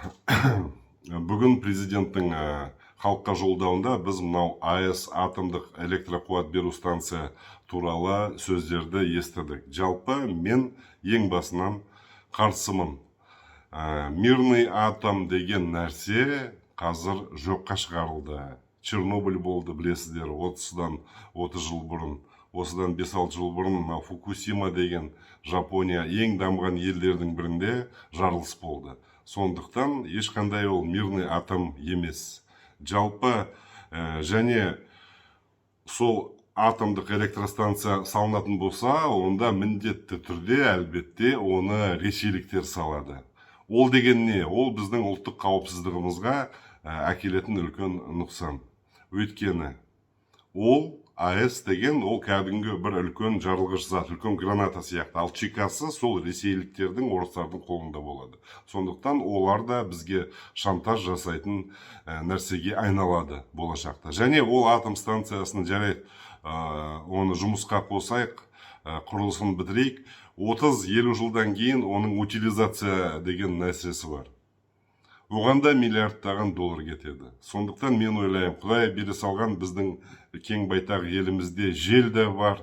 Бүгін президенттің халыққа жолдауында біз мынау АЭС атомдық электроқуат беру станция туралы сөздерді естідік. Жалпы мен ең басынан қарсымын. Мирный атом деген нәрсе қазір жоққа шығарылды. Чернобыль болды, білесіздер, 30 жыл бұрын. Осыдан 5-6 жыл бұрын Фукусима деген Жапония ең дамыған елдердің бірінде жарылыс болды. Сондықтан ешқандай ол мирный атом емес. Жалпы және сол атомдық электростанция салынатын болса, онда міндетті түрде әлбетте оны ресейліктер салады. Ол деген не? Ол біздің ұлттық қауіпсіздігімізге әкелетін үлкен нұқсан. Өйткені ол АЭС деген ол кәдімгі бір үлкен жарылғыш зат, үлкен граната сияқты. Ал чекасы сол ресейліктердің, орыстардың қолында болады. Сондықтан олар да бізге шантаж жасайтын нәрсеге айналады болашақта. Және ол атом станциясын жарайды, оны жұмысқа қосайық, құрылысын бітірейік. 30-50 жылдан кейін оның утилизация деген нәрсесі бар. Оған да миллиардтаған доллар кетеді. Сондықтан мен ойлаймын, Құдай бере салған біздің кең байтақ елімізде жел де бар,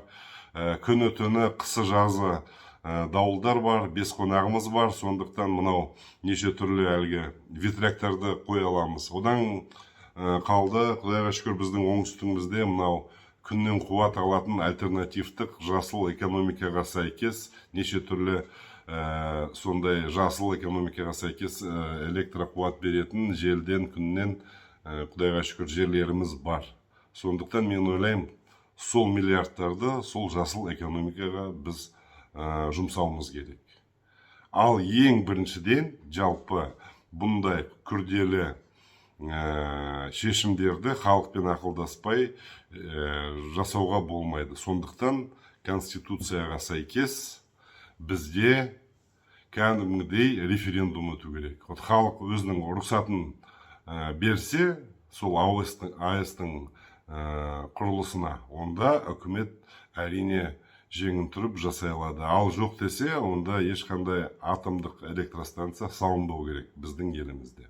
күні түні қысы жазы дауылдар бар, бес қонағымыз бар. Сондықтан мынау неше түрлі әлгі ветряктарды қоя аламыз. Одан қалды, Құдайға шүкір, біздің оңтүстігімізде мынау күннен қуат алатын альтернативтік жасыл экономикаға сәйкес неше түрлі сондай жасыл экономикаға сәйкес электроқуат беретін желден, күннен, Құдайға шүкір, жерлеріміз бар. Сондықтан мен ойлаймын, сол миллиардтарды сол жасыл экономикаға біз жұмсауымыз керек. Ал ең біріншіден жалпы бұндай күрделі шешімдерді халықпен ақылдаспай жасауға болмайды. Сондықтан Конституцияға сәйкес бізде кәдімгідей референдум өту керек. Халық өзінің рұқсатын берсе, сол АЭС-тің құрылысына, онда үкімет әрине жеңін тұрып жасай алады. Ал жоқ десе, онда ешқандай атомдық электростанция салынбау керек біздің елімізде.